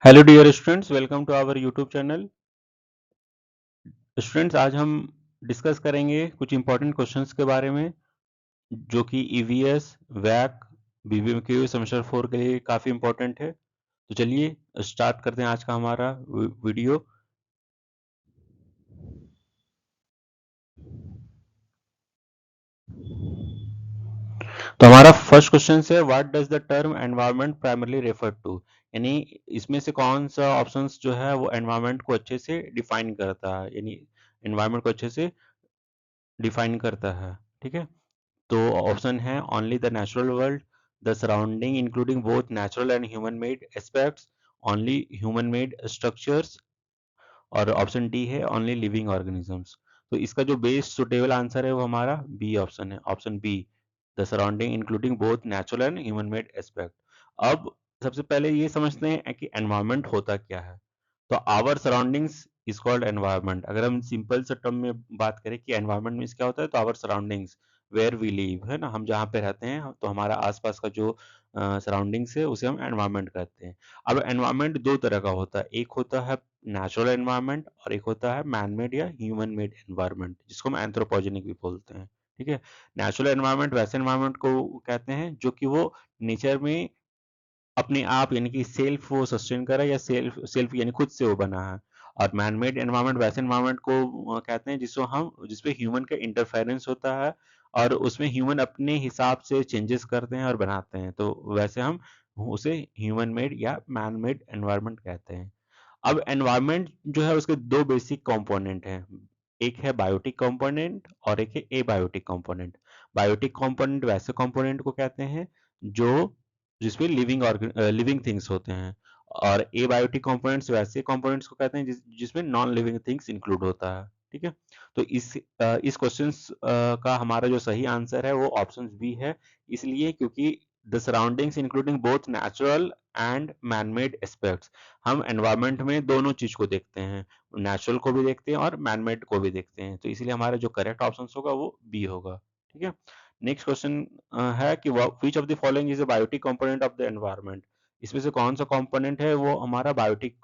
Hello dear students, welcome to our YouTube channel. Students, आज हम discuss करेंगे कुछ इंपॉर्टेंट क्वेश्चंस के बारे में जो कि ईवीएस, वैक, बीबीएमक्यू सेमेस्टर 4 के लिए काफ़ी इंपॉर्टेंट है। तो चलिए स्टार्ट करते हैं आज का हमारा वीडियो। तो हमारा फर्स्ट क्वेश्चन है, what does the term environment primarily refer to. यानी इसमें से कौन सा ऑप्शंस जो है वो एनवायरनमेंट को अच्छे से डिफाइन करता है, यानी एनवायरनमेंट को अच्छे से डिफाइन करता है। ठीक है, तो ऑप्शन है only the natural world, the surrounding including both natural and human made aspects, only human made structures, और ऑप्शन डी है ओनली लिविंग ऑर्गेनिजम्स। तो इसका जो बेस्ट सुटेबल आंसर है वो हमारा बी ऑप्शन है, option B, the surrounding including both natural and human made aspect. अब सबसे पहले ये समझते हैं कि एनवायरनमेंट होता क्या है। तो our surroundings is called environment. अगर हम सिंपल से टर्म में बात करें कि एनवायरनमेंट मीन्स क्या होता है, तो our surroundings, where we live, है ना, हम जहाँ पे रहते हैं, तो हमारा आसपास का जो सराउंडिंग्स है उसे हम एनवायरनमेंट कहते हैं। अब एनवायरनमेंट दो तरह का होता है, एक होता है नेचुरल एनवायरनमेंट और एक होता है मैन मेड या ह्यूमन मेड एनवायरनमेंट, जिसको हम एंथ्रोपोजेनिक भी बोलते हैं। ठीक है, नेचुरल एनवायरनमेंट वैसे एनवायरनमेंट को कहते हैं जो कि वो नेचर में अपने आप यानी कि सेल्फ वो सस्टेन कर रहा है, या सेल्फ सेल्फ यानी खुद से वो बना है। और मैन मेड एनवायरनमेंट वैसे एनवायरनमेंट को कहते हैं जिसको हम जिसपे ह्यूमन का इंटरफेरेंस होता है और उसमें ह्यूमन अपने हिसाब से चेंजेस करते हैं और बनाते हैं, तो वैसे हम उसे ह्यूमन मेड या मैन मेड एनवायरनमेंट कहते हैं। अब एनवायरनमेंट जो है उसके दो बेसिक कंपोनेंट हैं, एक है बायोटिक कंपोनेंट और एक है एबायोटिक कंपोनेंट। बायोटिक कंपोनेंट वैसे कंपोनेंट को कहते हैं जो जिसमें लिविंग थिंग्स होते हैं, और एबायोटिक कंपोनेंट्स वैसे कंपोनेंट्स को कहते हैं जिसमें नॉन लिविंग थिंग्स इंक्लूड होता है। ठीक है, तो इस क्वेश्चन का हमारा जो सही आंसर है वो ऑप्शन बी है, इसलिए क्योंकि the surroundings including both natural and man made aspects, हम एनवायरनमेंट में दोनों चीज को देखते हैं, नेचुरल को भी देखते हैं और मैन मेड को भी देखते हैं, तो इसलिए हमारा जो करेक्ट ऑप्शन होगा वो बी होगा। ठीक है, नेक्स्ट क्वेश्चन है कि which of the following is a biotic component of the environment. इसमें से कौन सा कंपोनेंट है वो हमारा बायोटिक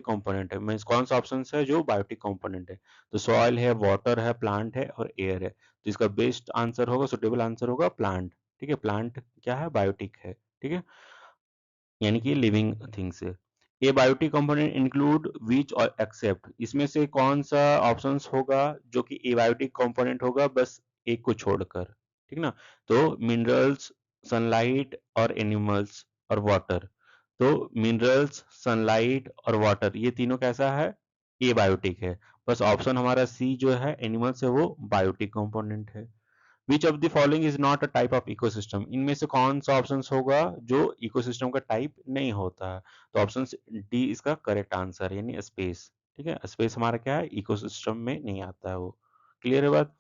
कंपोनेंट है, मीन्स कौन सा ऑप्शन है जो बायोटिक कंपोनेंट है। तो सॉइल है, वाटर है, प्लांट है और एयर है, तो इसका बेस्ट आंसर होगा, सुटेबल आंसर होगा प्लांट। ठीक है, प्लांट क्या है, बायोटिक है। ठीक है, यानी कि लिविंग थिंग्स है। ए बायोटिक कंपोनेंट इंक्लूड विच और एक्सेप्ट, इसमें से कौन सा ऑप्शंस होगा जो कि ए बायोटिक कंपोनेंट होगा, बस एक को छोड़कर। ठीक ना, तो मिनरल्स, सनलाइट और एनिमल्स और वाटर। तो मिनरल्स, सनलाइट और वाटर ये तीनों कैसा है, ए बायोटिक है। बस ऑप्शन हमारा सी जो है एनिमल्स है वो बायोटिक कंपोनेंट है। विच of the following is not a type of ecosystem, इनमें से कौन सा ऑप्शन होगा जो इकोसिस्टम का टाइप नहीं होता है। तो ऑप्शन डी इसका करेक्ट आंसर है, यानी स्पेस। ठीक है, स्पेस हमारा क्या है, इकोसिस्टम में नहीं आता है वो। क्लियर है बात।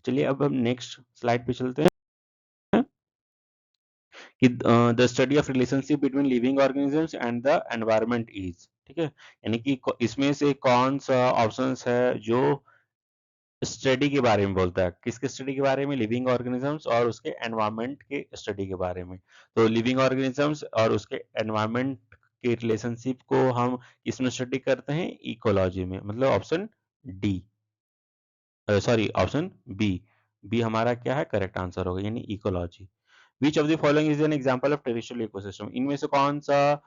चलिए अब हम नेक्स्ट स्लाइड पे चलते हैं कि the study of relationship between living organisms and the environment is. ठीक है, यानी कि इसमें से कौन सा ऑप्शन है जो स्टडी के बारे में बोलता है, किसके स्टडी के बारे में, लिविंग ऑर्गेनिजम्स और उसके एनवायरनमेंट के स्टडी के बारे में। तो लिविंग ऑर्गेनिजम्स और उसके एनवायरनमेंट के रिलेशनशिप को हम इसमें स्टडी करते हैं इकोलॉजी में, मतलब option D, sorry option B. B हमारा क्या है, करेक्ट आंसर होगा, यानी ecology. Which of the following is an example of terrestrial ecosystem, इनमें से कौन सा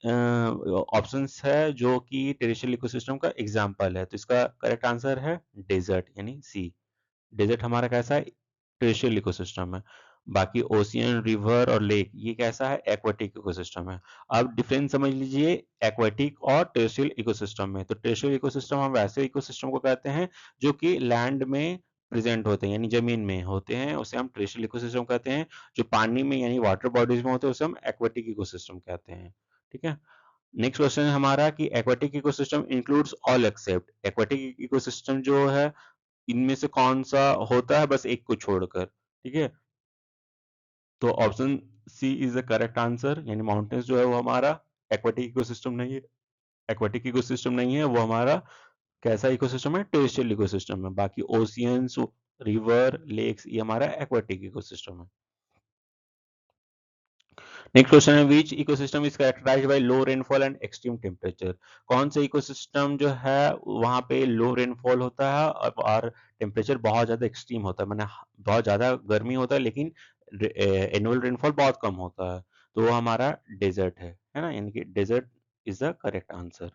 ऑप्शंस है जो कि टेरेस्ट्रियल इकोसिस्टम का एग्जांपल है। तो इसका करेक्ट आंसर है डेजर्ट, यानी सी। डेजर्ट हमारा कैसा है, टेरेस्ट्रियल इकोसिस्टम है। बाकी ओशियन, रिवर और लेक ये कैसा है, एक्वाटिक इकोसिस्टम है। अब डिफरेंस समझ लीजिए एक्वाटिक और टेरेस्ट्रियल इकोसिस्टम में। तो टेरेस्ट्रियल इकोसिस्टम हम वैसे इकोसिस्टम को कहते हैं जो कि लैंड में प्रेजेंट होते हैं, यानी जमीन में होते हैं, उसे हम टेरेस्ट्रियल इकोसिस्टम कहते हैं। जो पानी में यानी वाटर बॉडीज में होते हैं उसे हम एक्वाटिक इकोसिस्टम कहते हैं। ठीक है, नेक्स्ट क्वेश्चन है हमारा कि aquatic ecosystem includes all except, aquatic ecosystem जो है इनमें से कौन सा होता है बस एक को छोड़कर। ठीक है, तो option C is the correct answer, यानी माउंटेन्स जो है वो हमारा एक्वाटिक इकोसिस्टम नहीं है। एक्वाटिक इकोसिस्टम नहीं है, वो हमारा कैसा इकोसिस्टम है, टेरेस्ट्रियल इकोसिस्टम है। बाकी ओशियंस, रिवर, लेक्स ये हमारा एक्वाटिक इकोसिस्टम है। नेक्स्ट क्वेश्चन है which ecosystem is characterised by low rainfall and extreme temperature. कौन सा इकोसिस्टम जो है वहां पे लो रेनफॉल होता है और टेम्परेचर बहुत ज्यादा एक्सट्रीम होता है, मैंने बहुत ज्यादा गर्मी होता है लेकिन एनुअल रेनफॉल बहुत कम होता है, तो वो हमारा डेजर्ट है ना, यानी कि desert is the correct answer.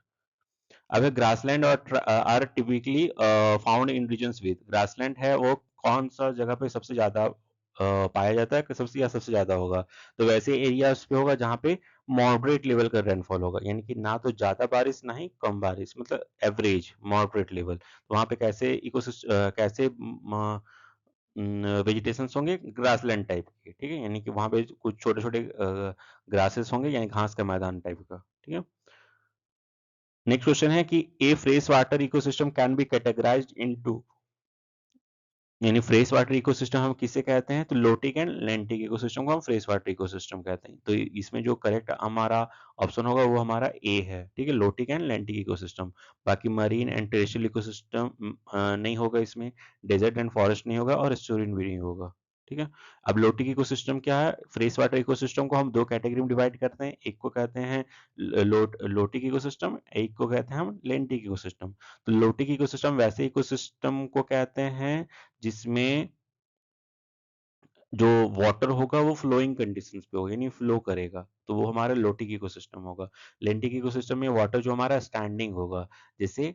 अगर ग्रासलैंड और are typically found in regions with, grassland है वो कौन सा जगह पे सबसे ज्यादा पाया जाता है कि सबसे ज्यादा होगा, तो वैसे एरियाज पे होगा जहाँ पे मॉडरेट लेवल का रेनफॉल होगा, यानी कि ना तो ज्यादा बारिश ना ही कम बारिश, मतलब एवरेज मॉडरेट लेवल, तो वहाँ पे कैसे कैसे वेजिटेशन होंगे ग्रासलैंड टाइप के, ठीक है, यानी कि वहाँ पे कुछ छोटे छोटे ग्रासेस होंगे यानी घास का मैदान टाइप का, ठीक है। नेक्स्ट क्वेश्चन है कि a fresh water ecosystem can be categorised into, यानी फ्रेश वाटर इकोसिस्टम हम किसे कहते हैं, तो लोटिक एंड लेंटिक इकोसिस्टम को हम फ्रेश वाटर इकोसिस्टम कहते हैं, तो इसमें जो करेक्ट हमारा ऑप्शन होगा वो हमारा ए है, ठीक है, लोटिक एंड लेंटिक इकोसिस्टम। बाकी मरीन एंड टेरेस्ट्रियल इकोसिस्टम नहीं होगा इसमें, डेजर्ट एंड फॉरेस्ट नहीं होगा और एस्चुरिन भी नहीं होगा, ठीक है। अब लोटिक इकोसिस्टम क्या है, फ्रेश वाटर इकोसिस्टम को हम दो कैटेगरी में डिवाइड करते हैं, एक को कहते हैं लोटिक इकोसिस्टम, एक को कहते हैं हम लेंटिक इकोसिस्टम। तो लोटिक इकोसिस्टम वैसे इकोसिस्टम को कहते हैं जिसमें जो वाटर होगा वो फ्लोइंग कंडीशंस पे होगा, यानी फ्लो करेगा, तो वो हमारा लोटिक इकोसिस्टम होगा। लेंटिक इकोसिस्टम में वाटर जो हमारा स्टैंडिंग होगा, जैसे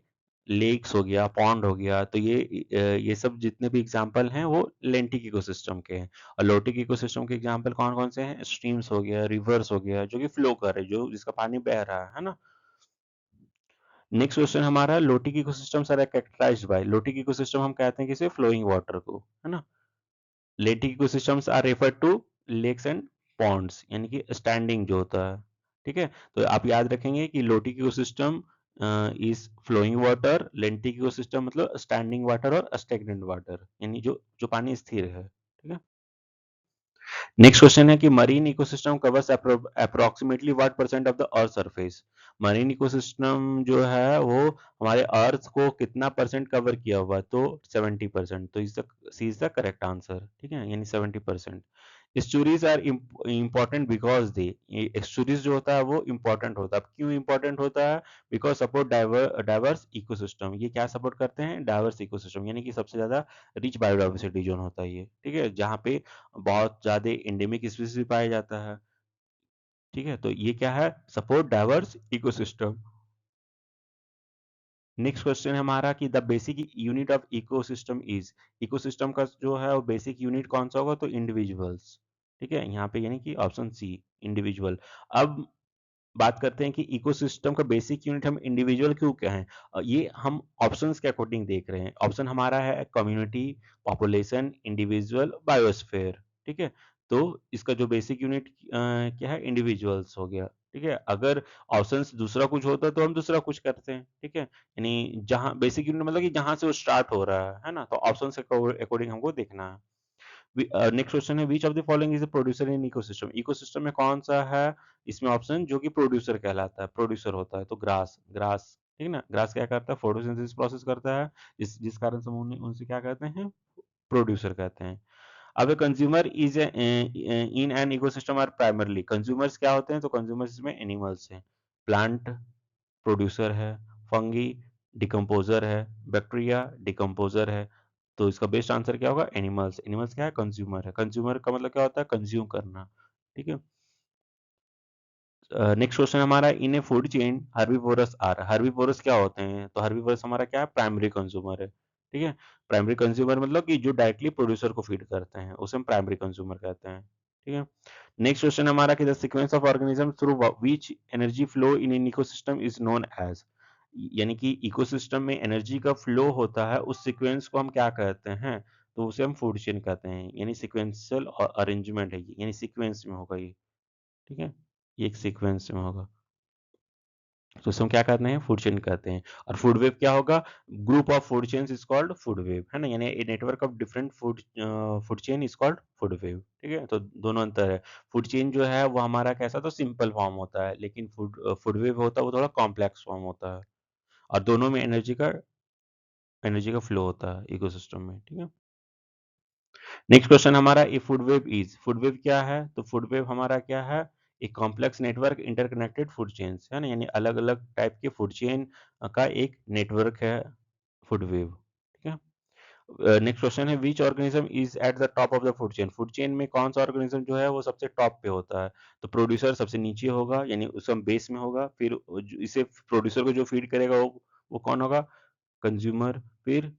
लेक्स हो गया, पॉन्ड हो गया, तो ये सब जितने भी एग्जांपल हैं वो लेंटिक इकोसिस्टम के हैं। और लोटिक इकोसिस्टम के एग्जांपल कौन कौन से हैं, स्ट्रीम्स हो गया, रिवर्स हो गया, जो कि फ्लो कर रहे हैं, जो जिसका पानी बह रहा है ना। नेक्स्ट क्वेश्चन हमारा lotic ecosystems are characterised by, lotic ecosystem हम कहते हैं किसे, फ्लोइंग वाटर को, है ना। Lentic ecosystems are refer to lakes and ponds, यानी कि स्टैंडिंग जो होता है, ठीक है। तो आप याद रखेंगे कि lotic ecosystem is flowing water, lentic ecosystem मतलब स्टैंडिंग वाटर और स्टैग्नेंट वाटर, यानी जो जो पानी स्थिर है, ठीक है। नेक्स्ट क्वेश्चन है कि marine ecosystem covers approximately what percent of the earth surface, marine ecosystem जो है वो हमारे अर्थ को कितना परसेंट कवर किया हुआ है, तो 70%, तो C is the correct answer, ठीक है, यानी 70%। Estuaries are important because they, estuaries जो होता है वो इम्पोर्टेंट होता है, अब क्यों इम्पोर्टेंट होता है, बिकॉज सपोर्ट डाइवर्स इकोसिस्टम, ये क्या सपोर्ट करते हैं, डाइवर्स इकोसिस्टम, यानी कि सबसे ज्यादा रिच बायोडाइवर्सिटी जोन होता है ये, ठीक है, जहाँ पे बहुत ज्यादा एंडेमिक स्पीसीज भी पाया जाता है, ठीक है, तो ये क्या है, support diverse ecosystem. Next question है हमारा कि the basic unit of ecosystem is, ecosystem का जो है वो बेसिक यूनिट कौन सा होगा, तो इंडिविजुअल्स, ठीक है, यहाँ पे यानी कि ऑप्शन सी इंडिविजुअल। अब बात करते हैं कि इकोसिस्टम का बेसिक यूनिट हम इंडिविजुअल क्यों कहें, ये हम ऑप्शंस के अकॉर्डिंग देख रहे हैं, ऑप्शन हमारा है कम्युनिटी, पॉपुलेशन, इंडिविजुअल, बायोस्फीयर, ठीक है, तो इसका जो बेसिक यूनिट क्या है, इंडिविजुअल्स हो गया, ठीक है। अगर ऑप्शंस दूसरा कुछ होता तो हम दूसरा कुछ करते हैं, ठीक है, यानी जहां बेसिक यूनिट मतलब कि जहां से वो स्टार्ट हो रहा है ना, तो ऑप्शन के अकॉर्डिंग हमको देखना है। नेक्स्ट क्वेश्चन है विच of the following is a producer in ecosystem, ecosystem में कौन सा है इसमें ऑप्शन जो कि प्रोड्यूसर कहलाता है, प्रोड्यूसर होता है, तो ग्रास, ग्रास, ठीक है ना, ग्रास क्या करता है, फोटोसिंथेसिस प्रोसेस करता है, जिस कारण से हम उनसे क्या कहते हैं, प्रोड्यूसर कहते हैं। अब consumer is in an ecosystem are primarily, consumers क्या होते हैं, तो कंज्यूमर्स में एनिमल्स हैं, प्लांट प्रोड्यूसर है, फंगी डिकम्पोजर है, बैक्टीरिया डिकम्पोजर है, तो इसका बेस्ट आंसर क्या होगा, एनिमल्स, एनिमल्स क्या है, कंज्यूमर है, कंज्यूमर का मतलब क्या होता है, कंज्यूम करना, ठीक है। नेक्स्ट क्वेश्चन हमारा in a food chain herbivores are, herbivores क्या होते हैं, तो हर्बीवोरस हमारा क्या है, प्राइमरी कंज्यूमर है, ठीक है, प्राइमरी कंज्यूमर मतलब कि जो डायरेक्टली प्रोड्यूसर को फीड करते हैं उसे हम प्राइमरी कंज्यूमर कहते हैं, ठीक है। नेक्स्ट क्वेश्चन हमारा कि the sequence of organism through which energy flow in an ecosystem is known as, यानी कि इकोसिस्टम में एनर्जी का फ्लो होता है उस सीक्वेंस को हम क्या कहते हैं, तो उसे हम फूड चेन कहते हैं, यानी सीक्वेंशियल अरेंजमेंट है ये, यानी सीक्वेंस में होगा ये, ठीक है, ये एक सीक्वेंस में होगा, तो इसे हम क्या कहते हैं, फूड चेन कहते हैं। और फूड वेव क्या होगा, group of food chains is called food web, है ना, यानी a network of different food chain is called food web, ठीक है, तो दोनों अंतर है। फूड चेन जो है वो हमारा कैसा, तो सिंपल फॉर्म होता है, लेकिन फूड वेव होता है वो थोड़ा कॉम्प्लेक्स फॉर्म होता है, और दोनों में एनर्जी का फ्लो होता है इकोसिस्टम में, ठीक है। नेक्स्ट क्वेश्चन हमारा, ए food web is, food web क्या है, तो फूड वेव हमारा क्या है, एक complex network interconnected food chains, है ना, यानी अलग अलग टाइप के फूड चेन का एक नेटवर्क है फूड वेव। ठीक है। नेक्स्ट क्वेश्चन है which organism is at the top of the food chain. Food chain में कौन सा ऑर्गेनिज्म जो है वो सबसे टॉप पे होता है? तो प्रोड्यूसर सबसे नीचे होगा, यानी उसका बेस में होगा, फिर इसे प्रोड्यूसर को जो फीड करेगा वो कौन होगा? कंज्यूमर, फिर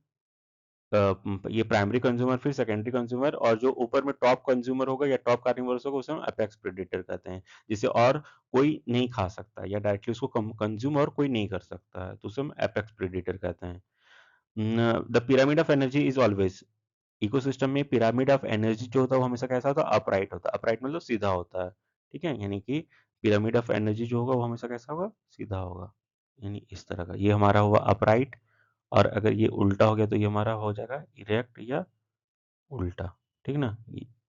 ये प्राइमरी कंज्यूमर, फिर सेकेंडरी कंज्यूमर, और जो ऊपर में टॉप कंज्यूमर होगा या टॉप कार्निवोरस होगा उसे हम अपेक्स प्रेडेटर कहते हैं, जिसे और कोई नहीं खा सकता या डायरेक्टली उसको कंज्यूम और कोई नहीं कर सकता है, तो उसे हम अपेक्स प्रेडेटर कहते हैं। The pyramid of energy is always, ecosystem में पिरामिड ऑफ एनर्जी जो होता है वो हमेशा कैसा होता है? अपराइट होता है। अपराइट मतलब सीधा होता है। ठीक है, यानी कि पिरामिड ऑफ एनर्जी जो होगा वो हमेशा कैसा होगा? सीधा होगा, यानी इस तरह का। ये हमारा हुआ अपराइट, और अगर ये उल्टा हो गया तो ये हमारा हो जाएगा इरेक्ट या उल्टा। ठीक ना,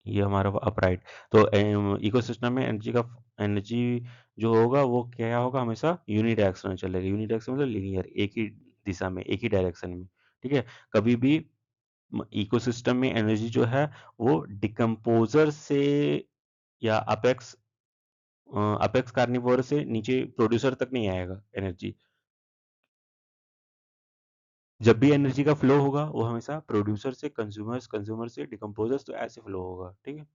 ये हमारा अपराइट। तो इकोसिस्टम में एनर्जी जो होगा वो क्या होगा? हमेशा यूनिडायरेक्शनल चलेगा। यूनिडायरेक्शनल मतलब लीनियर, एक ही दिशा में, एक ही डायरेक्शन में। ठीक है, कभी भी इकोसिस्टम में एनर्जी जो है वो डिकम्पोजर से या अपेक्स कार्निवोर से नीचे प्रोड्यूसर तक नहीं आएगा एनर्जी। जब भी एनर्जी का फ्लो होगा वो हमेशा प्रोड्यूसर से कंज्यूमर्स, कंज्यूमर से डिकम्पोजर्स, तो ऐसे फ्लो होगा। ठीक है।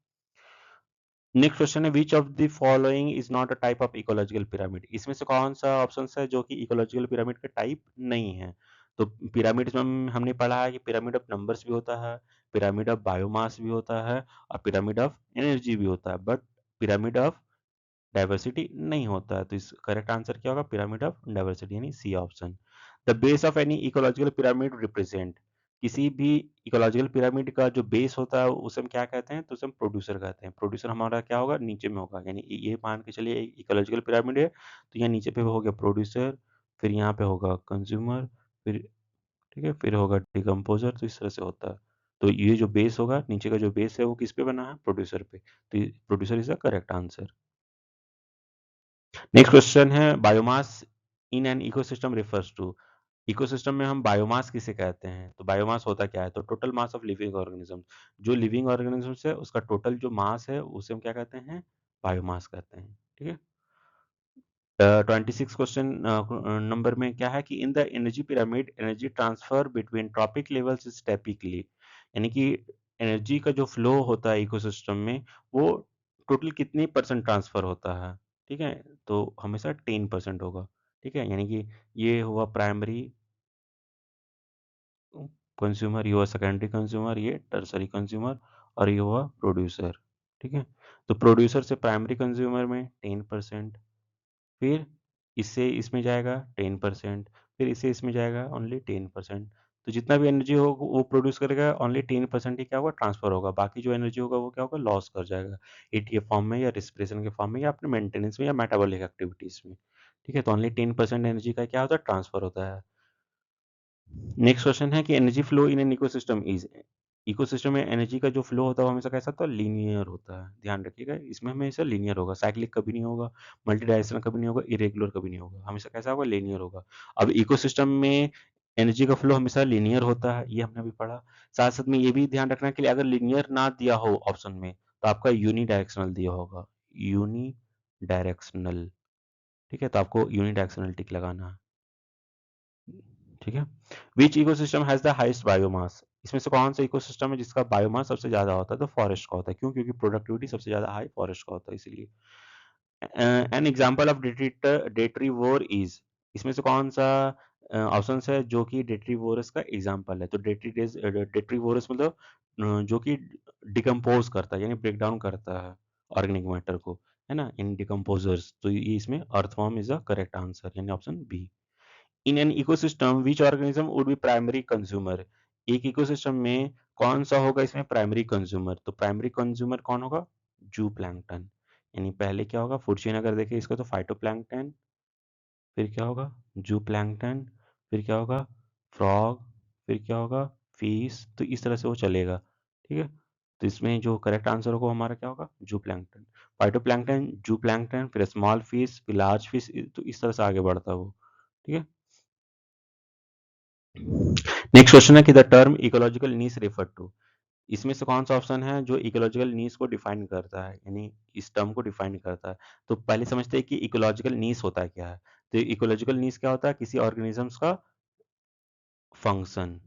नेक्स्ट क्वेश्चन है विच of the following is not a type of ecological pyramid. इसमें से कौन सा ऑप्शन है जो कि इकोलॉजिकल पिरामिड का टाइप नहीं है? तो पिरामिड में हमने पढ़ा है कि पिरामिड ऑफ नंबर्स भी होता है, पिरामिड ऑफ बायोमास भी होता है, और पिरामिड ऑफ एनर्जी भी होता है, बट पिरामिड ऑफ डाइवर्सिटी नहीं होता है। तो इस करेक्ट आंसर क्या होगा? पिरामिड ऑफ डाइवर्सिटी, यानी C option. The base of any ecological pyramid represent, किसी भी इकोलॉजिकल पिरामिड का जो बेस होता है उसे हम क्या कहते हैं? तो उसे हम प्रोड्यूसर कहते हैं। प्रोड्यूसर हमारा क्या होगा? नीचे में होगा, यानी ये मान के चलिए इकोलॉजिकल पिरामिड है तो यहाँ नीचे पे हो गया प्रोड्यूसर, फिर यहाँ पे होगा कंज्यूमर, फिर ठीक है, फिर होगा डिकम्पोजर, तो इस तरह से होता है। तो ये जो बेस होगा, नीचे का जो बेस है वो किस पे बना है? प्रोड्यूसर पे। तो producer is the correct answer. Next question है biomass in an ecosystem refers to. Ecosystem में हम बायोमास किसे कहते हैं? तो बायोमास होता क्या है? तो total mass of living organism, जो लिविंग ऑर्गेनिजम्स है उसका टोटल जो मास है उसे हम क्या कहते हैं? बायोमास कहते हैं। ठीक है। 26 क्वेश्चन नंबर में क्या है कि in the energy pyramid energy transfer between trophic levels is typically, यानी कि एनर्जी का जो फ्लो होता है इकोसिस्टम में वो टोटल कितने परसेंट ट्रांसफर होता है? ठीक है, तो हमेशा 10% होगा। ठीक है, यानी कि ये हुआ प्राइमरी कंज्यूमर, ये हुआ सेकेंडरी कंज्यूमर, ये टर्सरी कंज्यूमर, और ये हुआ प्रोड्यूसर। ठीक है, तो प्रोड्यूसर से प्राइमरी कंज्यूमर में 10%, फिर इससे इसमें जाएगा 10%, फिर इससे इसमें जाएगा ओनली 10%। तो जितना भी एनर्जी हो वो प्रोड्यूस करेगा ओनली 10% ही क्या होगा? ट्रांसफर होगा। बाकी जो एनर्जी होगा वो क्या होगा? लॉस कर जाएगा, एटीएफ फॉर्म में या रिस्पिरेशन के फॉर्म में या अपने मेंटेनेंस में या मेटाबॉलिक एक्टिविटीज में। ठीक है, तो ओनली 10% एनर्जी का क्या होता है? ट्रांसफर होता है। नेक्स्ट क्वेश्चन है कि energy flow in an ecosystem is, ecosystem में एनर्जी का जो फ्लो होता है वो हमेशा कैसा होता है? लीनियर होता है। ध्यान रखिएगा, इसमें हमेशा लीनियर होगा, साइक्लिक कभी नहीं होगा, मल्टी डायरेक्शनल कभी नहीं होगा, इरेगुलर कभी नहीं होगा, हमेशा कैसा होगा? लीनियर होगा। अब इकोसिस्टम में एनर्जी का फ्लो हमेशा लीनियर होता है, ये हमने भी पढ़ा। साथ साथ में ये भी ध्यान रखना कि अगर लीनियर ना दिया हो ऑप्शन में तो आपका यूनी डायरेक्शनल दिया होगा, यूनी डायरेक्शनल। ठीक है, तो आपको यूनी डायरेक्शनल टिक लगाना है। ठीक है। Which ecosystem has the highest biomass, इसमें से कौन सा इकोसिस्टम है जिसका बायोमास सबसे ज्यादा होता है? तो फॉरेस्ट का होता है। क्यों? क्योंकि प्रोडक्टिविटी सबसे ज्यादा हाई फॉरेस्ट का होता है, इसलिए। N example of detritivore is, इसमें से कौन सा ऑप्शन है जो कि डेट्रीवोरस का एग्जांपल है? तो डेट्रीवोरस मतलब जो कि डिकम्पोज करता है, यानी ब्रेक डाउन करता है ऑर्गेनिक मैटर को, है ना, इन डिकम्पोजर्स। तो ये इसमें earthworm is the correct answer, यानी option B. In an ecosystem which organism would be primary consumer, एक इकोसिस्टम में कौन सा होगा इसमें प्राइमरी कंज्यूमर? तो प्राइमरी कंज्यूमर कौन होगा? जू प्लैंकटन, यानी पहले क्या होगा? फूड चेन अगर देखें इसको तो फाइटोप्लैंक्टन, फिर क्या होगा? जू प्लैंकटन, फिर क्या होगा? फ्रॉग, फिर क्या होगा? फिश, तो इस तरह से वो चलेगा। ठीक है, तो इसमें जो करेक्ट आंसर होगा हमारा क्या होगा? जू प्लैंकटन, फाइटोप्लैंक्टन, जू प्लैंकटन, फिर स्मॉल फिश, फिर लार्ज फिश, तो इस तरह से आगे बढ़ता है वो। ठीक है। नेक्स्ट क्वेश्चन है कि the term ecological niche refer to, इसमें से कौन सा ऑप्शन है जो इकोलॉजिकल नीड्स को डिफाइन करता है, यानी इस टर्म को डिफाइन करता है? तो पहले समझते हैं कि इकोलॉजिकल नीड्स होता है क्या है। तो इकोलॉजिकल नीड्स क्या होता है? किसी ऑर्गेनिजम्स का फंक्शन,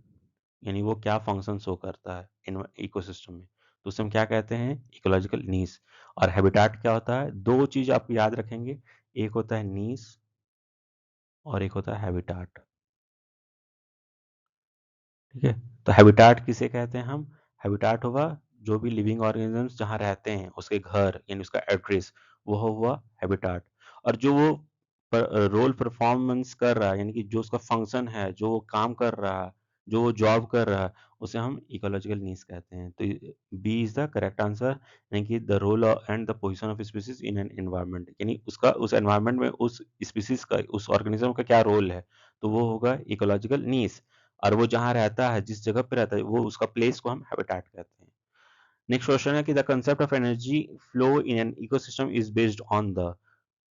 यानी वो क्या फंक्शन शो करता है इन इकोसिस्टम में, तो उसे हम क्या कहते हैं? Ecological needs. और हैबिटाट क्या होता है? दो चीज आप याद रखेंगे, एक होता है नीड्स और एक होता है हैबिटाट। ठीक है, तो हैबिटाट किसे कहते हैं हम? हैबिटाट होगा जो भी लिविंग ऑर्गेनिजम्स जहाँ रहते हैं, उसके घर यानी उसका एड्रेस, वो हुआ हैबिटाट। और जो वो रोल परफॉर्मेंस कर रहा है, यानी कि जो उसका फंक्शन है, जो वो काम कर रहा है, जो वो जॉब कर रहा है, उसे हम इकोलॉजिकल नीड्स कहते हैं। तो B is the correct answer, यानी कि the role and the position of species in an environment, यानी उसका उस एनवायरनमेंट में उस स्पीसीज का, उस ऑर्गेनिज्म का क्या रोल है, तो वो होगा इकोलॉजिकल नीड्स। और वो जहाँ रहता है, जिस जगह पे रहता है, वो उसका प्लेस को हम हैबिटेट कहते हैं। नेक्स्ट क्वेश्चन है कि the concept of energy flow in an ecosystem is based on the,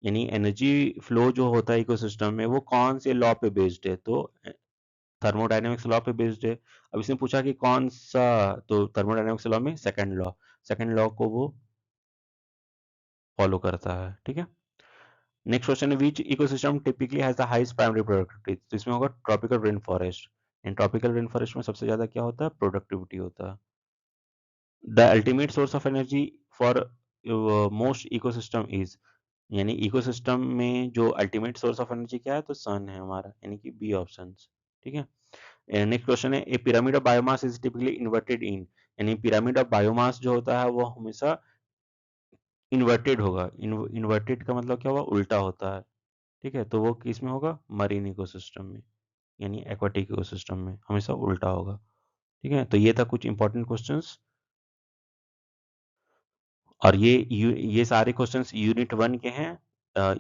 यानी एनर्जी फ्लो जो होता है इकोसिस्टम में, वो कौन से लॉ पे बेस्ड है? तो थर्मोडायनेमिक्स लॉ पे बेस्ड है। अब इसने पूछा कि कौन सा, तो थर्मोडायनेमिक्स लॉ में सेकंड लॉ को वो फॉलो करता है। ठीक है, नेक्स्ट क्वेश्चन है which ecosystem typically has the highest primary productivity? तो इसमें होगा ट्रॉपिकल रेन फॉरेस्ट। इन ट्रॉपिकल रेन फॉरेस्ट में सबसे ज्यादा क्या होता है? प्रोडक्टिविटी होता है। The ultimate source of energy for most ecosystem is, यानी इकोसिस्टम में जो अल्टीमेट सोर्स ऑफ एनर्जी क्या है? तो सन है हमारा, यानी कि बी ऑप्शन। ठीक है, नेक्स्ट क्वेश्चन है a pyramid of biomass is typically inverted in, यानी पिरामिड ऑफ बायोमास जो होता है वो हमेशा इन्वर्टेड होगा। इन्वर्टेड का मतलब क्या हुआ? उल्टा होता है। ठीक है, तो वो किस में होगा? मरीन इकोसिस्टम में, यानी एक्वाटिक इकोसिस्टम में हमेशा उल्टा होगा। ठीक है, तो ये था कुछ इंपॉर्टेंट क्वेश्चंस। और ये सारे क्वेश्चंस यूनिट 1 के हैं।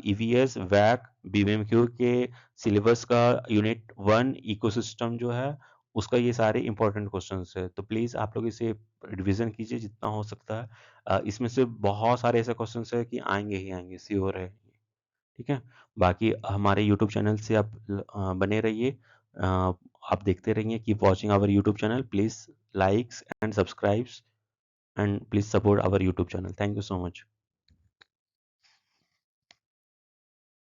ईवीएस, वैक, बीबीएमक्यू के सिलेबस का यूनिट 1 इकोसिस्टम जो है, उसका ये सारे इंपॉर्टेंट क्वेश्चंस है। तो प्लीज़ आप लोग इसे रिवीजन कीजिए जितना हो सकता है। इसमें से बहुत सारे ऐसे क्वेश्चंस है कि आएंगे ही आएंगे, श्योर है। ठीक है, बाकी हमारे यूट्यूब चैनल से आप बने रहिए। आप देखते रहिए, keep watching our YouTube channel, please likes and subscribes and please support our YouTube channel. Thank you so much.